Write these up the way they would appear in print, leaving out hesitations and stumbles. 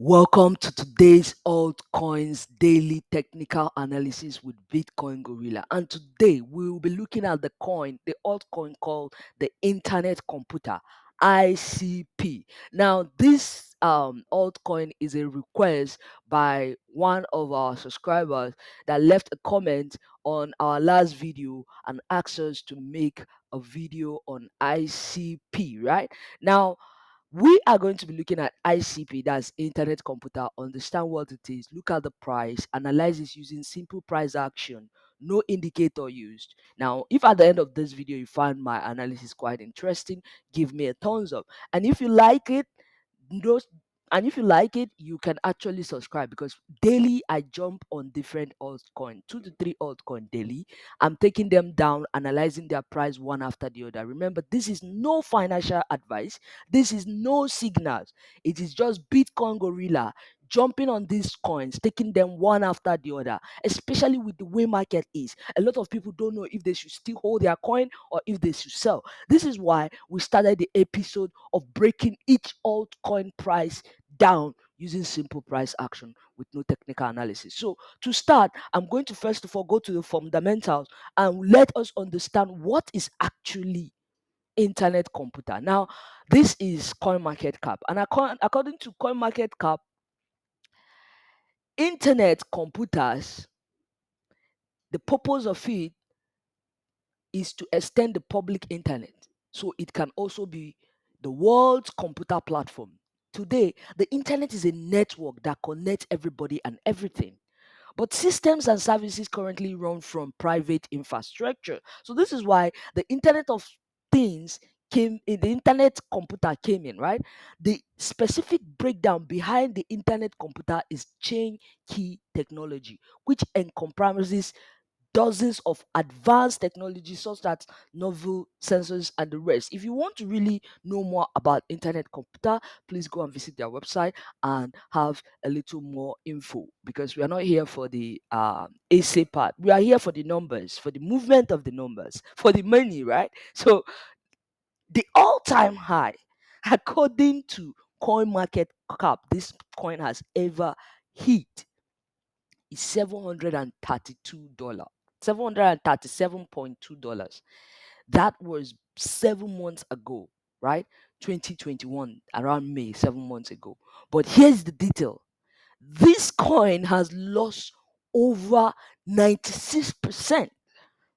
Welcome to today's altcoins daily technical analysis with Bitcoin Gorilla. And today we will be looking at the altcoin called the Internet Computer ICP. Now, this altcoin is a request by one of our subscribers that left a comment on our last video and asked us to make a video on ICP, right? Now, we are going to be looking at ICP, that's Internet Computer, understand what it is, look at the price, analyze it using simple price action, no indicator used. Now, if at the end of this video you find my analysis quite interesting, give me a thumbs up. And if you like it, those and if you like it, you can actually subscribe because daily I jump on different altcoin, 2 to 3 altcoin daily. I'm taking them down, analyzing their price one after the other. Remember, this is no financial advice. This is no signals. It is just Bitcoin Gorilla jumping on these coins, taking them one after the other, especially with the way market is. A lot of people don't know if they should still hold their coin or if they should sell. This is why we started the episode of breaking each altcoin price down using simple price action with no technical analysis. So to start, I'm going to first of all go to the fundamentals and let us understand what is actually Internet Computer. Now, this is CoinMarketCap, and according to CoinMarketCap, Internet computers, the purpose of it is to extend the public internet. So it can also be the world's computer platform. Today, the internet is a network that connects everybody and everything. But systems and services currently run from private infrastructure. So this is why the Internet of Things came in, the Internet computer came in, right? The specific breakdown behind the Internet computer is chain key technology, which encompasses dozens of advanced technologies such as novel sensors and the rest. If you want to really know more about Internet computer, please go and visit their website and have a little more info, because we are not here for the essay part. We are here for the numbers, for the movement of the numbers, for the money, right? So the all-time high, according to coin market cap, this coin has ever hit is $732, $737.2. That was 7 months ago, right? 2021, around May, 7 months ago. But here's the detail: this coin has lost over 96%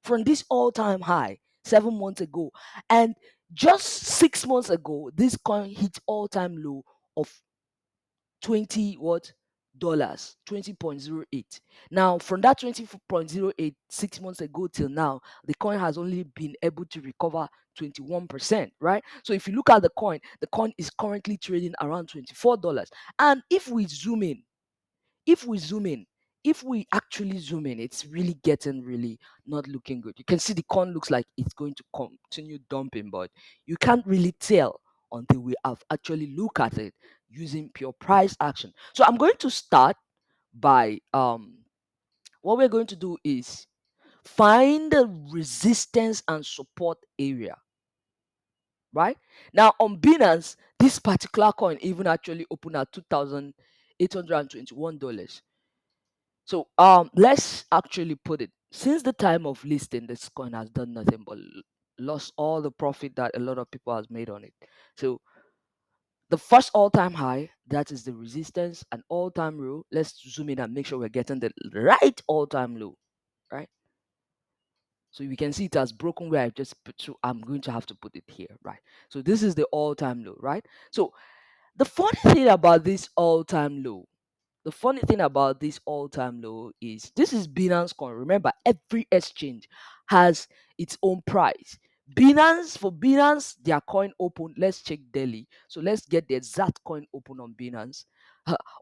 from this all-time high 7 months ago. And just 6 months ago, this coin hit all-time low of 20 what dollars, 20.08. Now from that 20.08 6 months ago till now, the coin has only been able to recover 21%, right? So if you look at the coin is currently trading around $24. And if we zoom in, if we actually zoom in, it's really getting really not looking good. You can see the coin looks like it's going to continue dumping, but you can't really tell until we have actually look at it using pure price action. So I'm going to start by what we're going to do is find the resistance and support area, right? Now on Binance, this particular coin even actually opened at $2,821. So let's actually put it, since the time of listing, this coin has done nothing but lost all the profit that a lot of people has made on it. So the first all-time high, that is the resistance, and all-time low. Let's zoom in and make sure we're getting the right all-time low, right? So you can see it has broken where I just put, so I'm going to have to put it here, right? So this is the all-time low, right? So the funny thing about this all-time low, is this is Binance coin. Remember, every exchange has its own price. For Binance, their coin open. Let's check daily. So let's get the exact coin open on Binance.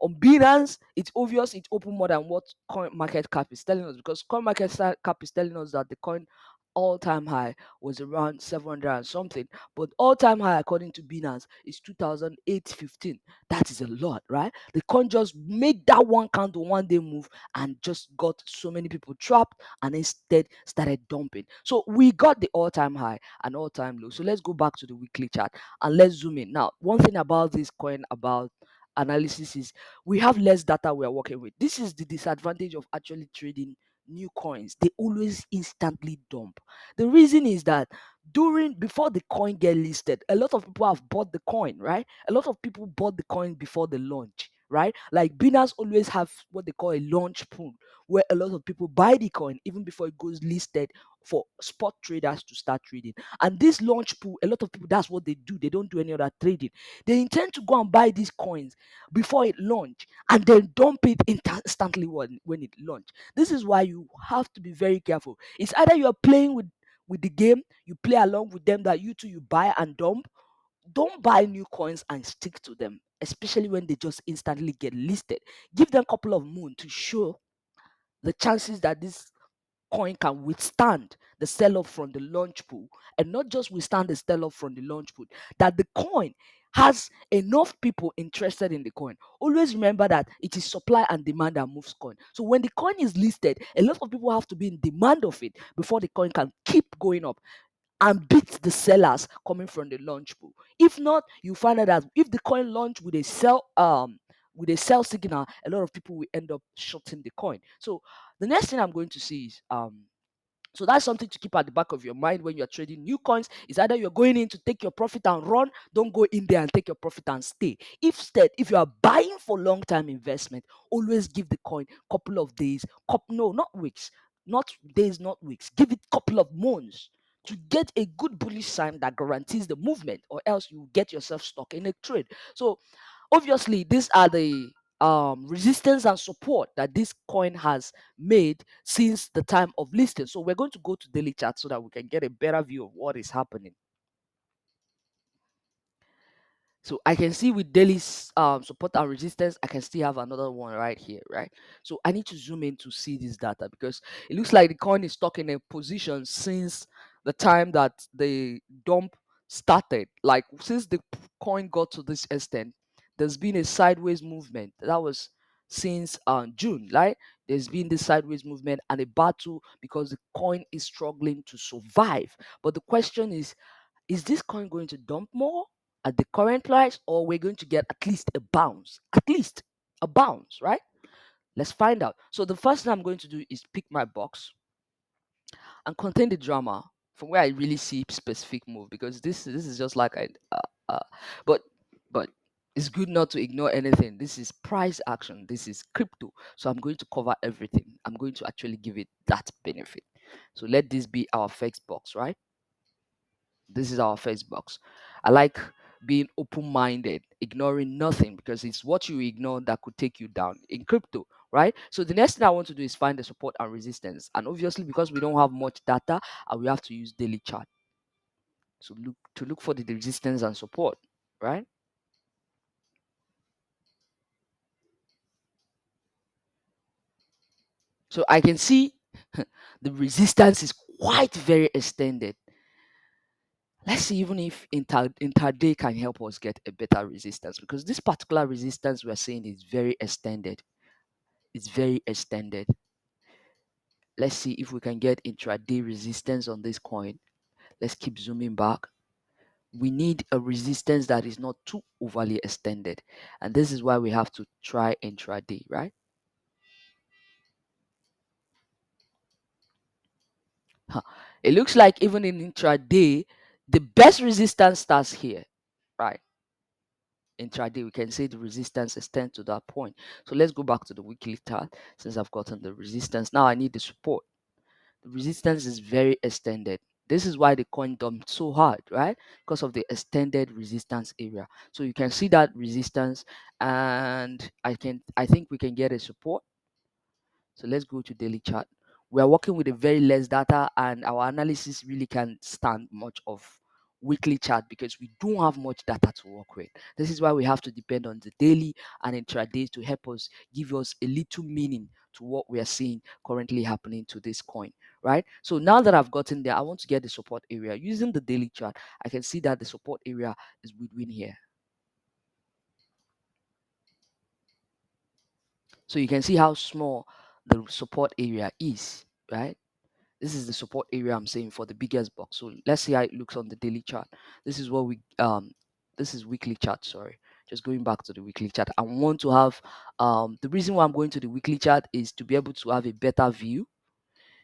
On Binance, it's obvious it opened more than what coin market cap is telling us, because coin market cap is telling us that the coin all-time high was around 700 and something, but all-time high according to Binance is 2,815. That is a lot, right? The coin just made that one count to one day move and just got so many people trapped and instead started dumping. So we got the all-time high and all-time low. So let's go back to the weekly chart and let's zoom in. Now, one thing about this coin, about analysis is we have less data we are working with. This is the disadvantage of actually trading new coins. They always instantly dump. The reason is that before the coin get listed, a lot of people have bought the coin, right? A lot of people bought the coin before the launch, right? Like Binance always have what they call a launch pool, where a lot of people buy the coin even before it goes listed for spot traders to start trading. And this launch pool, a lot of people, that's what they do. They don't do any other trading. They intend to go and buy these coins before it launch and then dump it instantly when it launch. This is why you have to be very careful. It's either you're playing with the game, you play along with them, that you too you buy and dump. Don't buy new coins and stick to them, especially when they just instantly get listed. Give them a couple of moon to show the chances that this coin can withstand the sell-off from the launch pool, and not just withstand the sell-off from the launch pool, that the coin has enough people interested in the coin. Always remember that it is supply and demand that moves coin. So when the coin is listed, a lot of people have to be in demand of it before the coin can keep going up and beat the sellers coming from the launch pool. If not, you find out that if the coin launch with a sell signal, a lot of people will end up shorting the coin. So the next thing I'm going to see is so that's something to keep at the back of your mind when you're trading new coins. Is either you're going in to take your profit and run, don't go in there and take your profit and stay. Instead, if you are buying for long-term investment, always give the coin couple of days, no, not weeks, not days, not weeks. Give it couple of months to get a good bullish sign that guarantees the movement, or else you get yourself stuck in a trade. So obviously, these are the resistance and support that this coin has made since the time of listing. So we're going to go to daily chart so that we can get a better view of what is happening. So I can see with daily support and resistance, I can still have another one right here, right? So I need to zoom in to see this data, because it looks like the coin is stuck in a position since the time that the dump started. Like since the coin got to this extent, there's been a sideways movement. That was since June, right? There's been this sideways movement and a battle because the coin is struggling to survive. But the question is this coin going to dump more at the current price, or we're going to get at least a bounce? At least a bounce, right? Let's find out. So the first thing I'm going to do is pick my box and contain the drama from where I really see specific move, because this is just like but but it's good not to ignore anything. This is price action. This is crypto. So I'm going to cover everything. I'm going to actually give it that benefit. So let this be our first box, right? This is our first box. I like being open-minded, ignoring nothing, because it's what you ignore that could take you down in crypto, right? So the next thing I want to do is find the support and resistance. And obviously, because we don't have much data, we have to use daily chart. So look for the resistance and support, right? So I can see the resistance is quite very extended. Let's see even if intraday can help us get a better resistance, because this particular resistance we're seeing is very extended. It's very extended. Let's see if we can get intraday resistance on this coin. Let's keep zooming back. We need a resistance that is not too overly extended, and this is why we have to try intraday, right? Huh. It looks like even in intraday, the best resistance starts here, right? Intraday, we can say the resistance extends to that point. So let's go back to the weekly chart. Since I've gotten the resistance, now I need the support. The resistance is very extended. This is why the coin dumped so hard, right? Because of the extended resistance area. So you can see that resistance, and I think we can get a support. So let's go to daily chart. We are working with a very less data, and our analysis really can't stand much of weekly chart because we don't have much data to work with. This is why we have to depend on the daily and intraday to help us give us a little meaning to what we are seeing currently happening to this coin, right? So now that I've gotten there, I want to get the support area. Using the daily chart, I can see that the support area is between here. So you can see how small the support area is, right? This is the support area I'm saying for the biggest box. So let's see how it looks on the daily chart. This is what we this is weekly chart, sorry. just going back to the weekly chart, I want to have the reason why I'm going to the weekly chart is to be able to have a better view,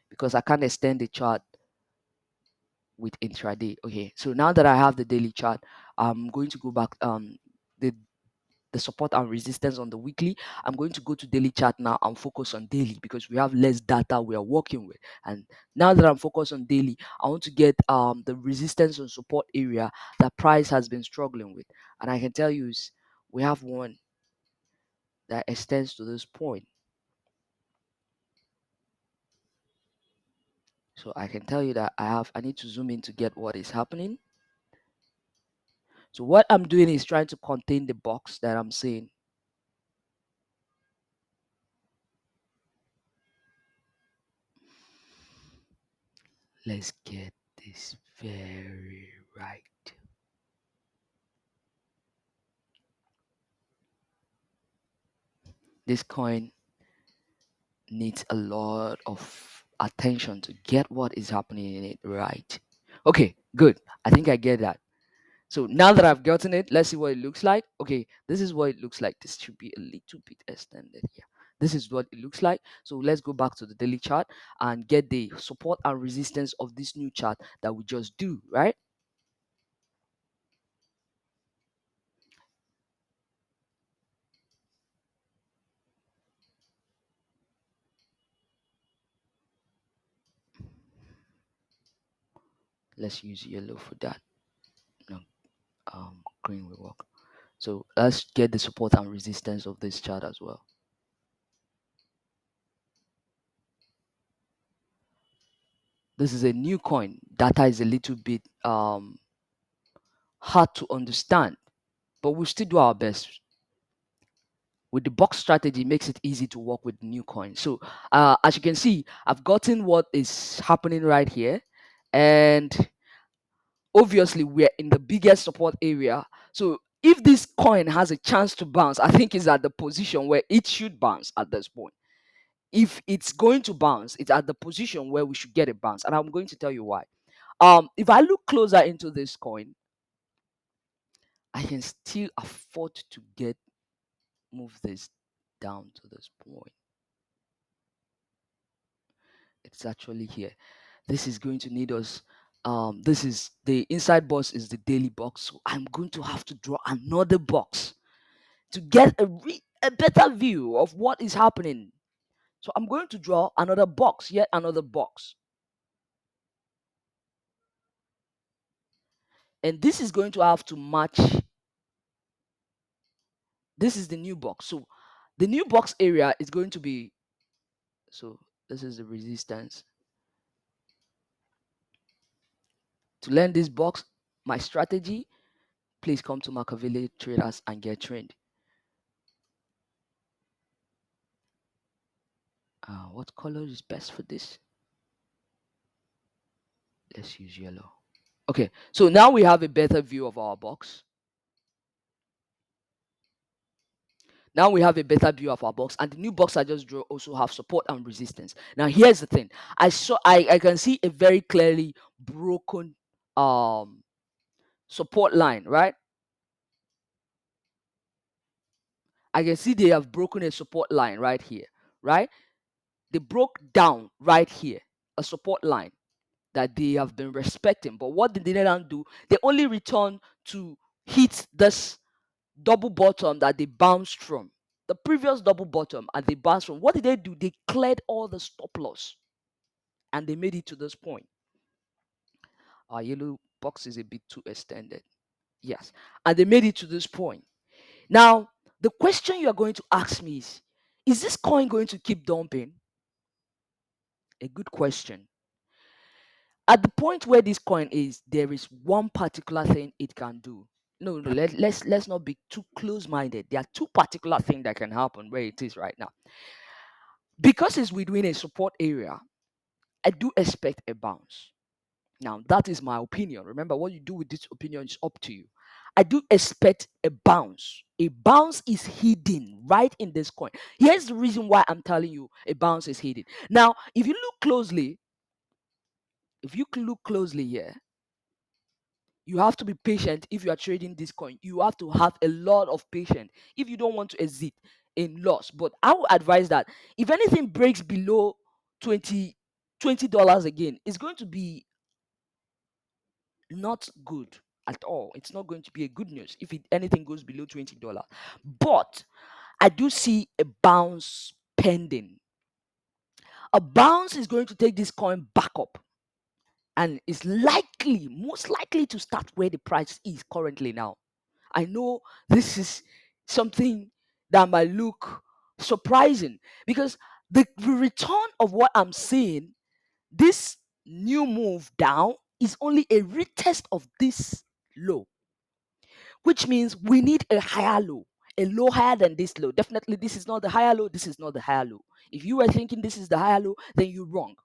because I can't extend the chart with intraday. Okay, so now that I have the daily chart, I'm going to go back the support and resistance on the weekly. I'm going to go to daily chart now and focus on daily, because we have less data we are working with. And now that I'm focused on daily, I want to get the resistance and support area that price has been struggling with. And I can tell you we have one that extends to this point. So I can tell you that I need to zoom in to get what is happening. So what I'm doing is trying to contain the box that I'm seeing. Let's get this very right. This coin needs a lot of attention to get what is happening in it right. Okay, good. I think I get that. So now that I've gotten it, let's see what it looks like. Okay, this is what it looks like. This should be a little bit extended here. This is what it looks like. So let's go back to the daily chart and get the support and resistance of this new chart that we just do, right? Let's use yellow for that. No, green will work. So let's get the support and resistance of this chart as well. This is a new coin. Data is a little bit hard to understand, but we'll still do our best. With the box strategy, it makes it easy to work with new coins. So as you can see, I've gotten what is happening right here, and obviously we're in the biggest support area. So if this coin has a chance to bounce, I think it's at the position where it should bounce at this point. If it's going to bounce, it's at the position where we should get a bounce, and I'm going to tell you why. If I look closer into this coin, I can still afford to move this down to this point. It's actually here. This is going to need us. This is the inside box is the daily box, so I'm going to have to draw another box to get a better view of what is happening. So I'm going to draw another box, yet another box, and this is going to have to match. This is the new box. So the new box area is going to be, so this is the resistance. To learn this box, my strategy, please come to Makaveli Traders and get trained. What color is best for this? Let's use yellow. Okay, so now we have a better view of our box. Now we have a better view of our box, and the new box I just drew also have support and resistance. Now here's the thing: I can see a very clearly broken support line, right? I can see they have broken a support line right here, right? They broke down right here a support line that they have been respecting. But what did they not do? They only return to hit this double bottom that they bounced from. The previous double bottom and they bounced from. What did they do? They cleared all the stop loss and they made it to this point. Our yellow box is a bit too extended. Yes. And they made it to this point. Now, the question you are going to ask me is this coin going to keep dumping? A good question. At the point where this coin is, there is one particular thing it can do. No, let's not be too close-minded. There are two particular things that can happen where it is right now. Because it's within a support area, I do expect a bounce. Now, that is my opinion. Remember, what you do with this opinion is up to you. I do expect a bounce. A bounce is hidden right in this coin. Here's the reason why I'm telling you a bounce is hidden. Now, if you look closely here, You have to be patient if you are trading this coin. You have to have a lot of patience if you don't want to exit in loss. But I would advise that if anything breaks below 20 dollars again, it's going to be not good at all. It's not going to be a good news if anything goes below $20. But I do see a bounce pending. A bounce is going to take this coin back up and is likely, most likely, to start where the price is currently now. I know this is something that might look surprising because the return of what I'm seeing, this new move down, is only a retest of this low, which means we need a higher low, a low higher than this low. Definitely, this is not the higher low, this is not the higher low. If you were thinking this is the higher low, then you're wrong.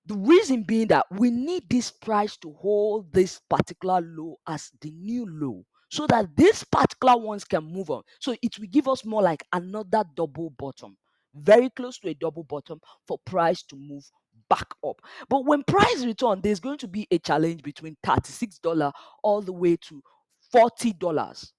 The reason being that we need this price to hold this particular low as the new low so that these particular ones can move on. So it will give us more like another double bottom, very close to a double bottom for price to move back up. But when price return, there's going to be a challenge between $36 all the way to $40,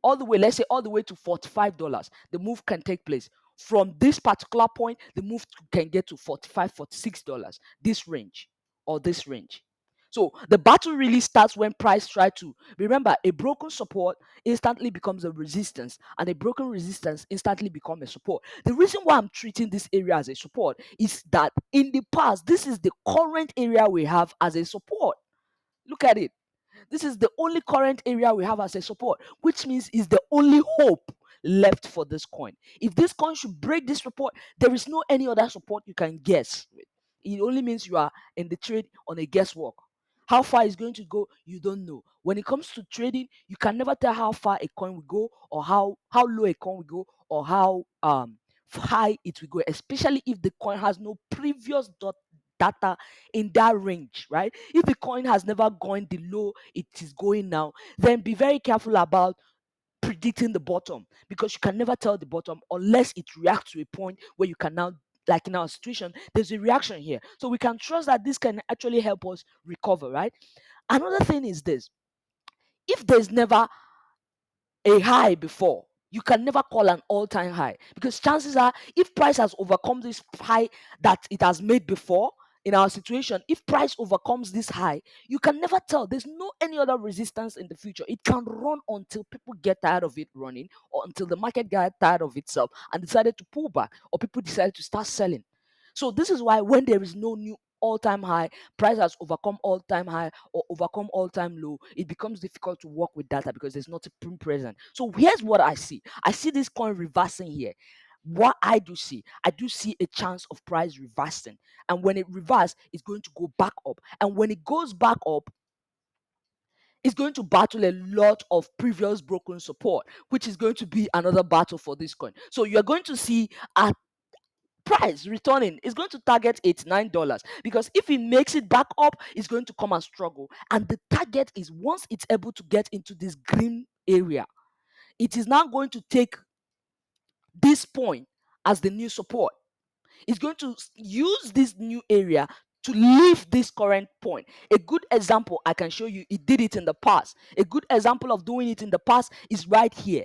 all the way, let's say all the way to $45. The move can take place. From this particular point, the move can get to $45, $46, this range or this range. So the battle really starts when price try to, remember, a broken support instantly becomes a resistance, and a broken resistance instantly becomes a support. The reason why I'm treating this area as a support is that in the past, this is the current area we have as a support. Look at it. This is the only current area we have as a support, which means is the only hope left for this coin. If this coin should break this support, there is no any other support you can guess with. It only means you are in the trade on a guesswork. How far it's going to go, you don't know. When it comes to trading, you can never tell how far a coin will go, or how low a coin will go, or how high it will go, especially if the coin has no previous data in that range, right? If the coin has never gone the low it is going now, then be very careful about predicting the bottom, because you can never tell the bottom unless it reacts to a point where you can now, like in our situation, there's a reaction here. So we can trust that this can actually help us recover, right? Another thing is this: if there's never a high before, you can never call an all-time high, because chances are, if price has overcome this high that it has made before, in our situation, if price overcomes this high, you can never tell. There's no any other resistance in the future. It can run until people get tired of it running, or until the market got tired of itself and decided to pull back, or people decided to start selling. So this is why when there is no new all-time high, price has overcome all-time high or overcome all-time low, it becomes difficult to work with data because there's nothing present. So here's what I see: I see this coin reversing here. What I do see, I do see a chance of price reversing, and when it reverses, it's going to go back up, and when it goes back up, it's going to battle a lot of previous broken support, which is going to be another battle for this coin. So you're going to see a price returning is going to target $89, because if it makes it back up, it's going to come and struggle. And the target is, once it's able to get into this green area, it is now going to take this point as the new support. It's going to use this new area to leave this current point. A good example I can show you, it did it in the past. A good example of doing it in the past is right here,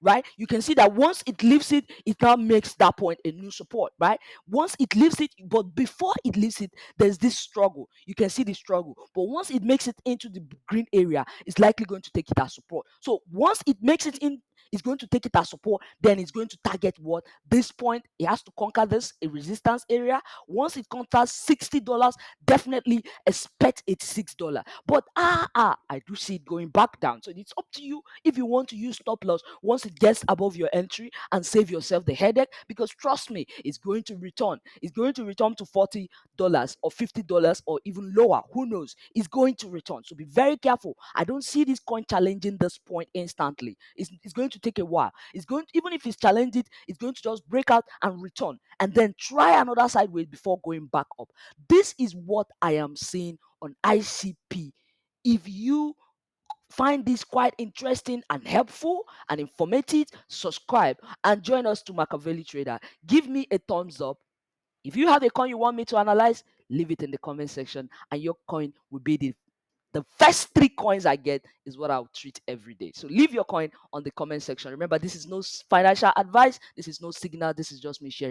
right? You can see that once it leaves it, it now makes that point a new support, right? Once it leaves it, but before it leaves it, there's this struggle. You can see the struggle, but once it makes it into the green area, it's likely going to take it as support. So once it makes it in, it's going to take it as support, then it's going to target what? This point. It has to conquer this, a resistance area. Once it conquers $60, definitely expect $86. But I do see it going back down. So it's up to you if you want to use stop loss once it gets above your entry and save yourself the headache, because trust me, it's going to return. It's going to return to $40 or $50 or even lower. Who knows? It's going to return. So be very careful. I don't see this coin challenging this point instantly. It's going to take a while. It's going to, even if it's challenged it, it's going to just break out and return, and then try another sideways before going back up. This is what I am seeing on ICP. If you find this quite interesting and helpful and informative, subscribe and join us to Makaveli Trader. Give me a thumbs up. If you have a coin you want me to analyze, leave it in the comment section, and your coin will be the the first three coins I get is what I'll treat every day. So leave your coin on the comment section. Remember, this is no financial advice. This is no signal. This is just me sharing